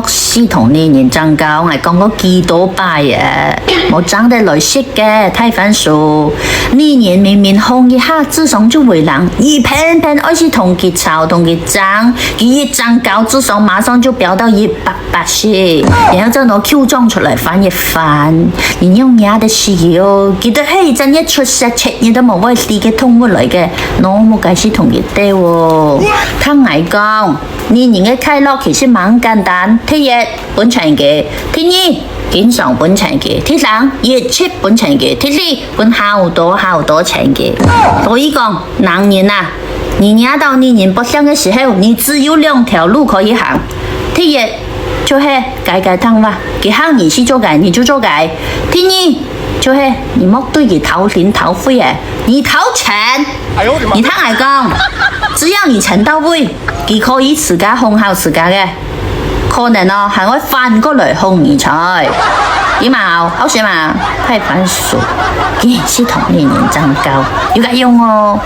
是同年年增高，我係講過幾多拜啊？冇爭得來識嘅，睇分數。年年明明紅一下，智商就為人，而偏偏愛是同佢吵同佢爭，佢一增高，智商馬上就飆到180，然後就攞 Q 裝出來翻一翻，你用嘢的時候，記得嘿真一出色出嘢都冇為自己通過來嘅，我冇解釋同佢哋喎。聽我講，年年嘅快樂其實蠻簡單，第一本長嘅，第二經常本長嘅，第三熱切本長嘅，第四本好多長嘅。所以講，男人啊，你年到年年不想嘅時候，你只有兩條路可以行，第一就是改湯吧，佢行你去做改，你就做改。第二就是你莫對佢掏錢掏肺啊，你掏錢。你聽我講，只要你錢到位，佢可以自家控好自家嘅。可能哦，係我反過來哄你財，點啊？好笑嘛？太反數，既然是同年年增高，要解用哦。